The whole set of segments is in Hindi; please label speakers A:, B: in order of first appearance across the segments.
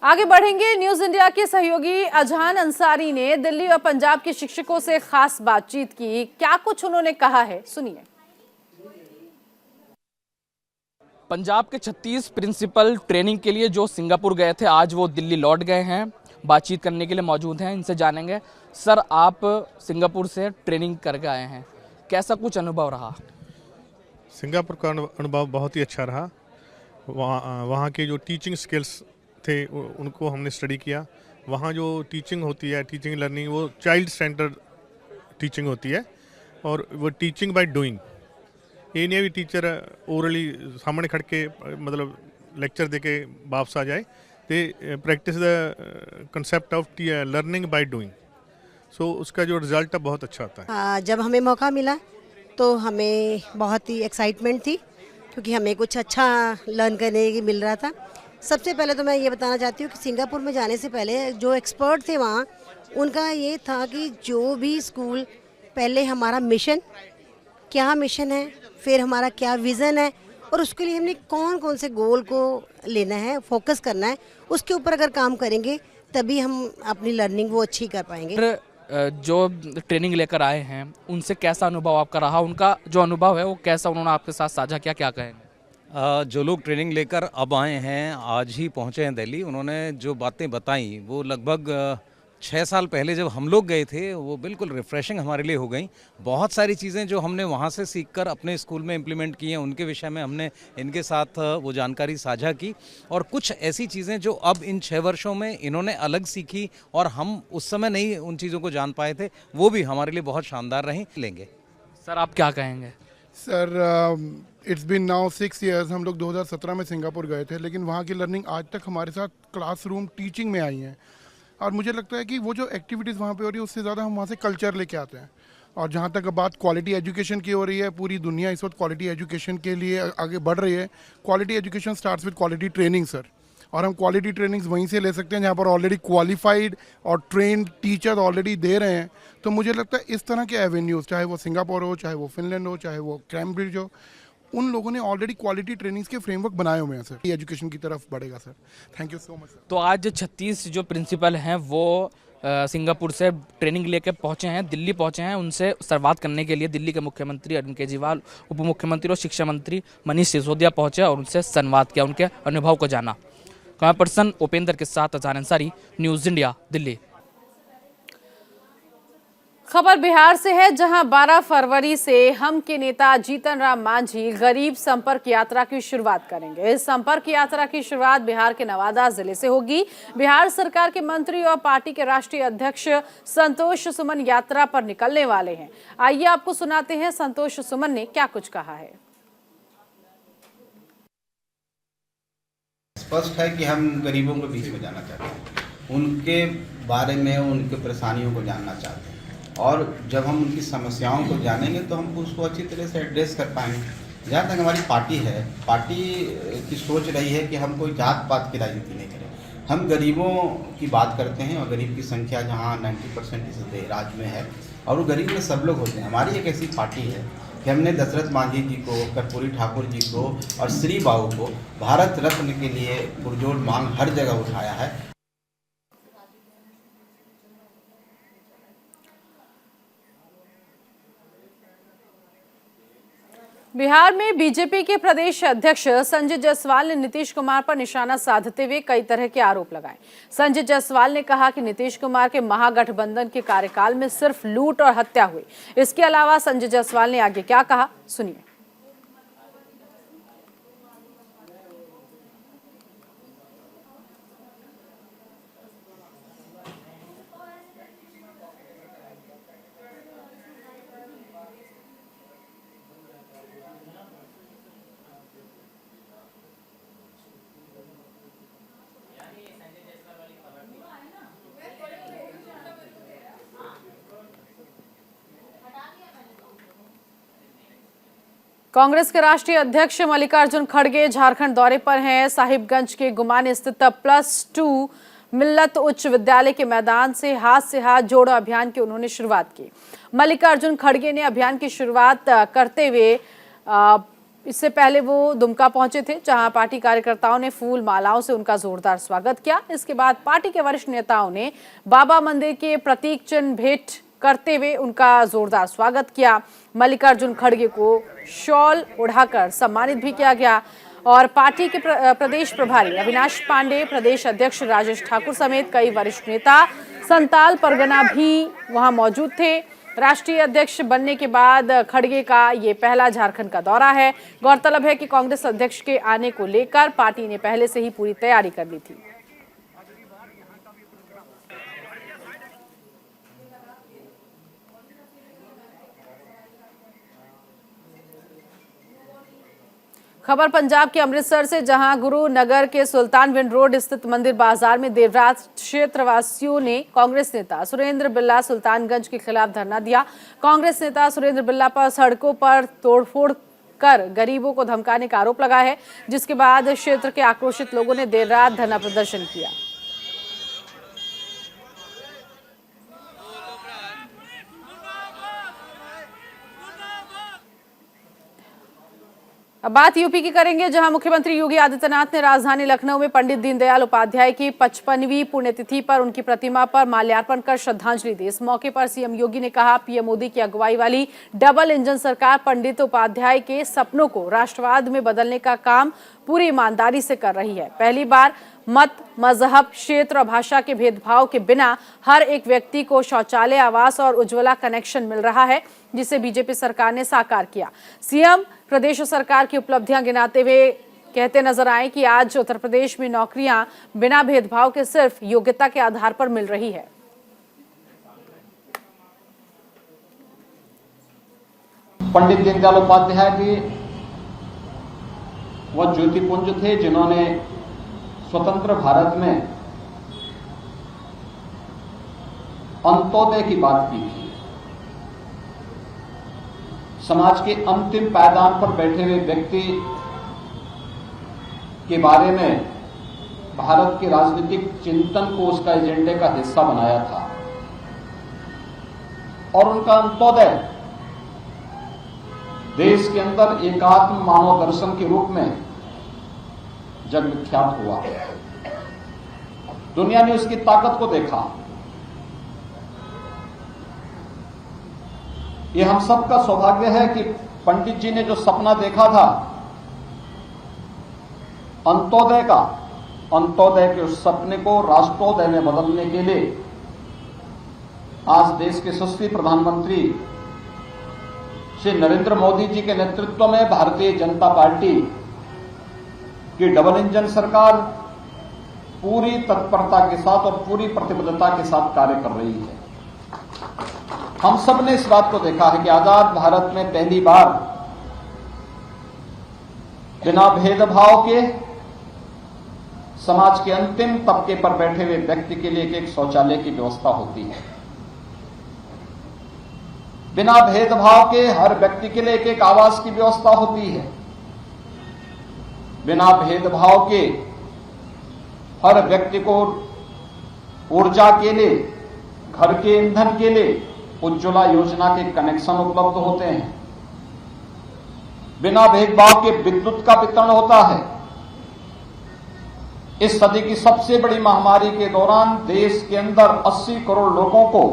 A: आगे बढ़ेंगे। न्यूज इंडिया के सहयोगी अजहान अंसारी ने दिल्ली और पंजाब के शिक्षकों से खास बातचीत की। क्या कुछ उन्होंने कहा है, सुनिए।
B: पंजाब के 36 प्रिंसिपल ट्रेनिंग के लिए जो सिंगापुर गए थे, आज वो दिल्ली लौट गए हैं। बातचीत करने के लिए मौजूद हैं, इनसे जानेंगे। सर, आप सिंगापुर से ट्रेनिंग करके आए हैं, कैसा कुछ अनुभव रहा?
C: सिंगापुर का अनुभव बहुत ही अच्छा रहा। वहाँ के जो टीचिंग स्किल्स थे उनको हमने स्टडी किया। वहाँ जो टीचिंग होती है, टीचिंग लर्निंग, वो चाइल्ड सेंटर टीचिंग होती है और वो टीचिंग बाय डूइंग। ये नहीं है भी टीचर ओरली सामने खड़ के मतलब लेक्चर दे के वापस आ जाए। तो practice the concept of learning by doing. So उसका जो रिजल्ट है बहुत अच्छा आता है।
D: जब हमें मौका मिला तो हमें बहुत ही एक्साइटमेंट थी, क्योंकि हमें कुछ अच्छा लर्न करने की मिल रहा था। सबसे पहले तो मैं ये बताना चाहती हूँ कि सिंगापुर में जाने से पहले जो एक्सपर्ट थे वहाँ, उनका ये था कि जो भी स्कूल, पहले हमारा मिशन क्या मिशन है, फिर हमारा क्या विज़न है और उसके लिए हमने कौन कौन से गोल को लेना है, फोकस करना है, उसके ऊपर अगर काम करेंगे तभी हम अपनी लर्निंग वो अच्छी कर पाएंगे।
B: जो ट्रेनिंग लेकर आए हैं उनसे कैसा अनुभव आपका रहा? उनका जो अनुभव है वो कैसा उन्होंने आपके साथ साझा किया, क्या कहेंगे?
E: जो लोग ट्रेनिंग लेकर अब आए हैं, आज ही पहुंचे हैं दिल्ली, उन्होंने जो बातें बताई वो लगभग 6 साल पहले जब हम लोग गए थे वो बिल्कुल रिफ़्रेशिंग हमारे लिए हो गई। बहुत सारी चीज़ें जो हमने वहाँ से सीखकर अपने स्कूल में इम्प्लीमेंट की हैं, उनके विषय में हमने इनके साथ वो जानकारी साझा की। और कुछ ऐसी चीज़ें जो अब इन 6 वर्षों में इन्होंने अलग सीखी और हम उस समय नहीं उन चीज़ों को जान पाए थे, वो भी हमारे लिए बहुत शानदार रही। लेंगे
B: सर, आप क्या कहेंगे?
F: Sir, it's been now 6 years। हम लोग 2017 में सिंगापुर गए थे, लेकिन वहाँ की लर्निंग आज तक हमारे साथ क्लासरूम टीचिंग में आई हैं। और मुझे लगता है कि वो जो एक्टिविटीज़ वहाँ पे हो रही है उससे ज़्यादा हम वहाँ से कल्चर लेके आते हैं। और जहाँ तक बात क्वालिटी एजुकेशन की हो रही है, पूरी दुनिया इस वक्त क्वालिटी एजुकेशन के लिए आगे बढ़ रही है। Quality education starts with quality training sir, और हम क्वालिटी ट्रेनिंग्स वहीं से ले सकते हैं जहाँ पर ऑलरेडी क्वालिफाइड और ट्रेंड टीचर ऑलरेडी दे रहे हैं। तो मुझे लगता है इस तरह के एवेन्यूज़, चाहे वो सिंगापुर हो, चाहे वो फिनलैंड हो, चाहे वो कैम्ब्रिज हो, उन लोगों ने ऑलरेडी क्वालिटी ट्रेनिंग्स के फ्रेमवर्क बनाए हुए हैं सर। एजुकेशन की तरफ बढ़ेगा sir. Thank you so much sir.
B: तो आज 36 जो प्रिंसिपल हैं वो सिंगापुर से ट्रेनिंग लेकर पहुंचे हैं, दिल्ली पहुंचे हैं। उनसे संवाद करने के लिए दिल्ली के मुख्यमंत्री अरविंद केजरीवाल, उप मुख्यमंत्री और शिक्षा मंत्री मनीष सिसोदिया पहुंचे और उनसे संवाद किया, उनके अनुभव को जाना। कैमरा पर्सन उपेंद्र के साथ अजहान अंसारी, न्यूज़ इंडिया, दिल्ली।
A: खबर बिहार से है, जहां 12 फरवरी से हम के नेता जीतन राम मांझी गरीब संपर्क यात्रा की शुरुआत करेंगे। इस संपर्क यात्रा की शुरुआत बिहार के नवादा जिले से होगी। बिहार सरकार के मंत्री और पार्टी के राष्ट्रीय अध्यक्ष संतोष सुमन यात्रा पर निकलने वाले हैं। आइए आपको सुनाते हैं संतोष सुमन ने क्या कुछ कहा है।
G: स्पष्ट है कि हम गरीबों के बीच में जाना चाहते हैं, उनके बारे में, उनके परेशानियों को जानना चाहते हैं, और जब हम उनकी समस्याओं को जानेंगे तो हम उसको अच्छी तरह से एड्रेस कर पाएंगे। जहाँ तक हमारी पार्टी है, पार्टी की सोच रही है कि हम कोई जात पात की राजनीति नहीं करें। हम गरीबों की बात करते हैं और गरीब की संख्या जहाँ 90% इस राज्य में है, और वो गरीब में सब लोग होते हैं। हमारी एक ऐसी पार्टी है कि हमने दशरथ मांझी जी को, कर्पूरी ठाकुर जी को और श्री बाबू को भारत रत्न के लिए पुरजोर मांग हर जगह उठाया है।
A: बिहार में बीजेपी के प्रदेश अध्यक्ष संजय जायसवाल ने नीतीश कुमार पर निशाना साधते हुए कई तरह के आरोप लगाए। संजय जायसवाल ने कहा कि नीतीश कुमार के महागठबंधन के कार्यकाल में सिर्फ लूट और हत्या हुई। इसके अलावा संजय जायसवाल ने आगे क्या कहा, सुनिए। कांग्रेस के राष्ट्रीय अध्यक्ष मल्लिकार्जुन खड़गे झारखंड दौरे पर हैं। साहिबगंज के गुमान स्थित +2 मिल्लत उच्च विद्यालय के मैदान से हाथ जोड़ो अभियान की उन्होंने शुरुआत की। मल्लिकार्जुन खड़गे ने अभियान की शुरुआत करते हुए इससे पहले वो दुमका पहुंचे थे, जहां पार्टी कार्यकर्ताओं ने फूल मालाओं से उनका जोरदार स्वागत किया। इसके बाद पार्टी के वरिष्ठ नेताओं ने बाबा मंदिर के प्रतीक चिन्ह भेंट करते हुए उनका जोरदार स्वागत किया। मल्लिकार्जुन खड़गे को शॉल उड़ाकर सम्मानित भी किया गया और पार्टी के प्रदेश प्रभारी अविनाश पांडे, प्रदेश अध्यक्ष राजेश ठाकुर समेत कई वरिष्ठ नेता, संताल परगना भी वहां मौजूद थे। राष्ट्रीय अध्यक्ष बनने के बाद खड़गे का ये पहला झारखंड का दौरा है। गौरतलब है कि कांग्रेस अध्यक्ष के आने को लेकर पार्टी ने पहले से ही पूरी तैयारी कर ली थी। खबर पंजाब के अमृतसर से, जहां गुरु नगर के सुल्तान विंड रोड स्थित मंदिर बाजार में देर रात क्षेत्रवासियों ने कांग्रेस नेता सुरेंद्र बिल्ला सुल्तानगंज के खिलाफ धरना दिया। कांग्रेस नेता सुरेंद्र बिल्ला पर सड़कों पर तोड़फोड़ कर गरीबों को धमकाने का आरोप लगा है, जिसके बाद क्षेत्र के आक्रोशित लोगों ने देर रात धरना प्रदर्शन किया। अब बात यूपी की करेंगे, जहां मुख्यमंत्री योगी आदित्यनाथ ने राजधानी लखनऊ में पंडित दीनदयाल उपाध्याय की 55वीं पुण्यतिथि पर उनकी प्रतिमा पर माल्यार्पण कर श्रद्धांजलि दी। इस मौके पर सीएम योगी ने कहा, पीएम मोदी की अगुवाई वाली डबल इंजन सरकार पंडित उपाध्याय के सपनों को राष्ट्रवाद में बदलने का काम पूरी ईमानदारी से कर रही है। पहली बार मत, मजहब, क्षेत्र और भाषा के भेदभाव के बिना हर एक व्यक्ति को शौचालय, आवास और उज्ज्वला कनेक्शन मिल रहा है, जिसे बीजेपी सरकार ने साकार किया। सीएम प्रदेश सरकार की उपलब्धियां गिनाते हुए कहते नजर आए कि आज उत्तर प्रदेश में नौकरियां बिना भेदभाव के सिर्फ योग्यता के आधार पर मिल रही है।
H: पंडित दीनदयाल उपाध्याय जी वह ज्योतिपुंज थे जिन्होंने स्वतंत्र भारत में अंत्योदय की बात की थी। समाज के अंतिम पायदान पर बैठे हुए व्यक्ति के बारे में भारत के राजनीतिक चिंतन को उसका एजेंडे का हिस्सा बनाया था और उनका अंत्योदय देश के अंदर एकात्म मानव दर्शन के रूप में जग विख्यात हुआ। दुनिया ने उसकी ताकत को देखा। ये हम सबका सौभाग्य है कि पंडित जी ने जो सपना देखा था अंत्योदय के उस सपने को राष्ट्रोदय में बदलने के लिए आज देश के यशस्वी प्रधानमंत्री श्री नरेंद्र मोदी जी के नेतृत्व में भारतीय जनता पार्टी की डबल इंजन सरकार पूरी तत्परता के साथ और पूरी प्रतिबद्धता के साथ कार्य कर रही है। हम सब ने इस बात को देखा है कि आजाद भारत में पहली बार बिना भेदभाव के समाज के अंतिम तबके पर बैठे हुए व्यक्ति के लिए एक शौचालय की व्यवस्था होती है। बिना भेदभाव के हर व्यक्ति के लिए एक आवास की व्यवस्था होती है। बिना भेदभाव के हर व्यक्ति को ऊर्जा के लिए, घर के ईंधन के लिए उज्ज्वला योजना के कनेक्शन उपलब्ध होते हैं। बिना भेदभाव के विद्युत का वितरण होता है। इस सदी की सबसे बड़ी महामारी के दौरान देश के अंदर 80 करोड़ लोगों को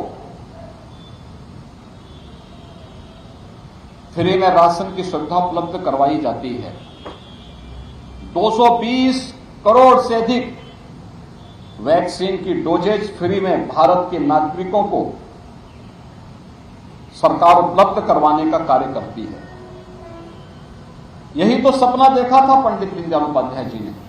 H: फ्री में राशन की सुविधा उपलब्ध करवाई जाती है। 220 करोड़ से अधिक वैक्सीन की डोजेज फ्री में भारत के नागरिकों को सरकार उपलब्ध करवाने का कार्य करती है। यही तो सपना देखा था पंडित दीनदयाल उपाध्याय जी ने।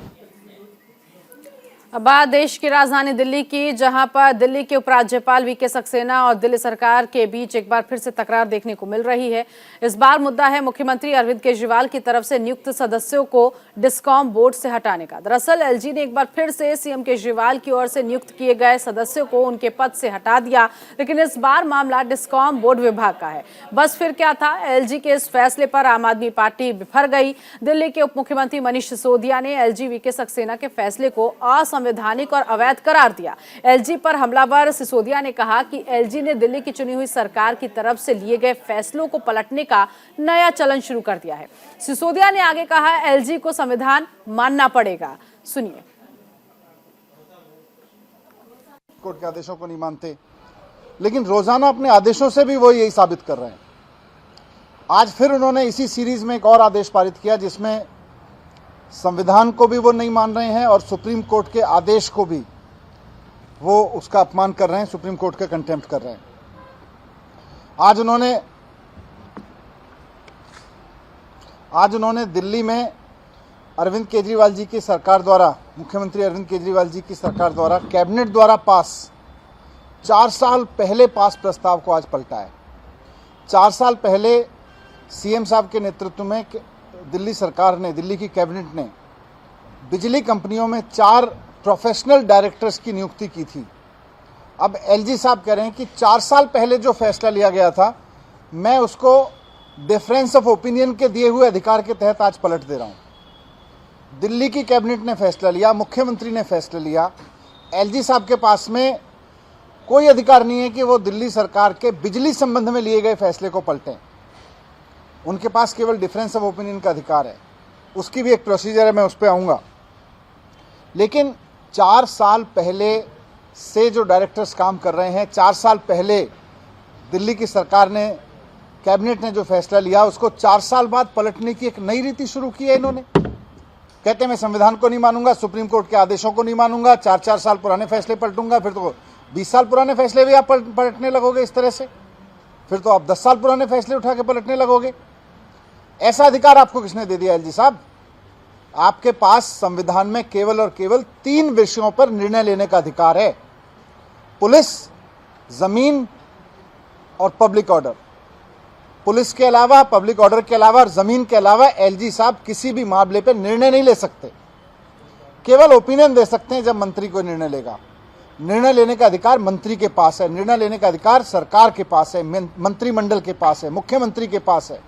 A: अब बात देश की राजधानी दिल्ली की, जहां पर दिल्ली के उपराज्यपाल वीके सक्सेना और दिल्ली सरकार के बीच एक बार फिर से तकरार देखने को मिल रही है। इस बार मुद्दा है मुख्यमंत्री अरविंद केजरीवाल की तरफ से नियुक्त सदस्यों को डिस्कॉम बोर्ड से हटाने का। दरअसल एलजी ने एक बार फिर से सीएम केजरीवाल की ओर से नियुक्त किए गए सदस्यों को उनके पद से हटा दिया, लेकिन इस बार मामला डिस्कॉम बोर्ड विभाग का है। बस फिर क्या था, एलजी के इस फैसले पर आम आदमी पार्टी बिफर गई। दिल्ली के उप मुख्यमंत्री मनीष सिसोदिया ने एलजी वीके सक्सेना के फैसले को असंवैधानिक असंवैधानिक और अवैध करार दिया। एलजी पर हमलावर सिसोदिया ने कहा कि एलजी ने दिल्ली की चुनी हुई सरकार की तरफ से लिए गए फैसलों को पलटने का नया चलन शुरू कर दिया है। सिसोदिया ने आगे कहा, एलजी को संविधान मानना पड़ेगा। सुनिए।
I: कोर्ट के आदेशों को नहीं मानते, लेकिन रोजाना अपने आदेशों से भी वो यही साबित कर रहे हैं। आज फिर उन्होंने इसी सीरीज में एक और आदेश पारित किया जिसमें संविधान को भी वो नहीं मान रहे हैं और सुप्रीम कोर्ट के आदेश को भी वो उसका अपमान कर रहे हैं, सुप्रीम कोर्ट का कंटेम्प्ट कर रहे हैं। आज उन्होंने दिल्ली में अरविंद केजरीवाल जी की सरकार द्वारा, मुख्यमंत्री अरविंद केजरीवाल जी की सरकार द्वारा कैबिनेट द्वारा पास 4 साल पहले पास प्रस्ताव को आज पलटा है। 4 साल पहले सीएम साहब के नेतृत्व में दिल्ली सरकार ने, दिल्ली की कैबिनेट ने बिजली कंपनियों में 4 प्रोफेशनल डायरेक्टर्स की नियुक्ति की थी। अब एलजी साहब कह रहे हैं कि 4 साल पहले जो फैसला लिया गया था, मैं उसको डिफरेंस ऑफ ओपिनियन के दिए हुए अधिकार के तहत आज पलट दे रहा हूं। दिल्ली की कैबिनेट ने फैसला लिया, मुख्यमंत्री ने फैसला लिया, एलजी साहब के पास में कोई अधिकार नहीं है कि वो दिल्ली सरकार के बिजली संबंध में लिए गए फैसले को पलटें। उनके पास केवल डिफरेंस ऑफ ओपिनियन का अधिकार है। उसकी भी एक प्रोसीजर है, मैं उस पर आऊँगा। लेकिन 4 साल पहले से जो डायरेक्टर्स काम कर रहे हैं, 4 साल पहले दिल्ली की सरकार ने, कैबिनेट ने जो फैसला लिया, उसको 4 साल बाद पलटने की एक नई रीति शुरू की है इन्होंने। कहते हैं मैं संविधान को नहीं मानूंगा, सुप्रीम कोर्ट के आदेशों को नहीं मानूंगा, 4-4 साल पुराने फैसले पलटूंगा, फिर तो 20 साल पुराने फैसले भी आप पलटने लगोगे इस तरह से, फिर तो आप 10 साल पुराने फैसले उठा के पलटने लगोगे। ऐसा अधिकार आपको किसने दे दिया एलजी साहब? आपके पास संविधान में केवल और केवल 3 विषयों पर निर्णय लेने का अधिकार है, पुलिस, जमीन और पब्लिक ऑर्डर। पुलिस के अलावा, पब्लिक ऑर्डर के अलावा और जमीन के अलावा एलजी साहब किसी भी मामले पर निर्णय नहीं ले सकते। केवल ओपिनियन दे सकते हैं जब मंत्री कोई निर्णय लेगा। निर्णय लेने का अधिकार मंत्री के पास है, निर्णय लेने का अधिकार सरकार के पास है, मंत्रिमंडल के पास है, मुख्यमंत्री के पास है।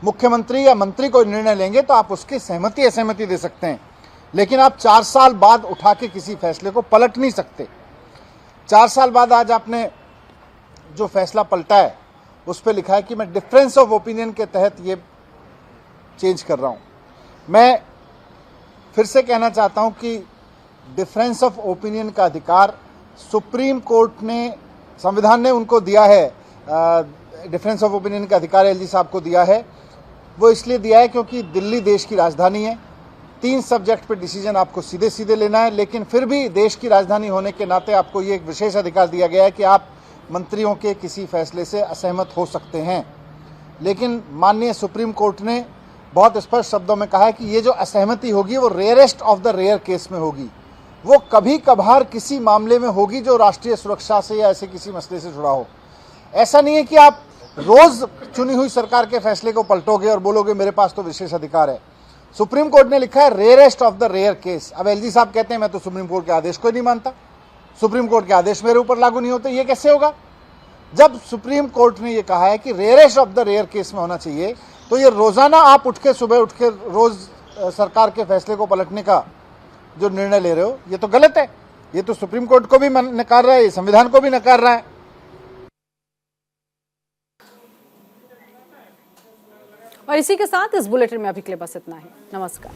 I: मुख्यमंत्री या मंत्री कोई निर्णय लेंगे तो आप उसकी सहमति असहमति दे सकते हैं, लेकिन आप 4 साल बाद उठा के किसी फैसले को पलट नहीं सकते। 4 साल बाद आज आपने जो फैसला पलटा है उस पर लिखा है कि मैं डिफरेंस ऑफ ओपिनियन के तहत ये चेंज कर रहा हूं। मैं फिर से कहना चाहता हूं कि डिफरेंस ऑफ ओपिनियन का अधिकार सुप्रीम कोर्ट ने, संविधान ने उनको दिया है। डिफरेंस ऑफ ओपिनियन का अधिकार एलजी साहब को दिया है। वो इसलिए दिया है क्योंकि दिल्ली देश की राजधानी है। 3 सब्जेक्ट पे डिसीजन आपको सीधे सीधे लेना है, लेकिन फिर भी देश की राजधानी होने के नाते आपको ये एक विशेष अधिकार दिया गया है कि आप मंत्रियों के किसी फैसले से असहमत हो सकते हैं। लेकिन माननीय सुप्रीम कोर्ट ने बहुत स्पष्ट शब्दों में कहा है कि ये जो असहमति होगी वो rarest of the rare case में होगी। वो कभी कभार किसी मामले में होगी जो राष्ट्रीय सुरक्षा से या ऐसे किसी मसले से जुड़ा हो। ऐसा नहीं है कि आप रोज चुनी हुई सरकार के फैसले को पलटोगे और बोलोगे मेरे पास तो विशेष अधिकार है। सुप्रीम कोर्ट ने लिखा है rarest of the rare case. अब एलजी साहब कहते हैं मैं तो सुप्रीम कोर्ट के आदेश को नहीं मानता, सुप्रीम कोर्ट के आदेश मेरे ऊपर लागू नहीं होते। ये कैसे होगा? जब सुप्रीम कोर्ट ने ये कहा है कि rarest of the rare case में होना चाहिए, तो ये रोजाना आप सुबह उठ के रोज सरकार के फैसले को पलटने का जो निर्णय ले रहे हो, ये तो गलत है। ये तो सुप्रीम कोर्ट को भी नकार रहा है, ये संविधान को भी नकार रहा है।
A: और इसी के साथ इस बुलेटिन में अभी के लिए बस इतना ही। नमस्कार।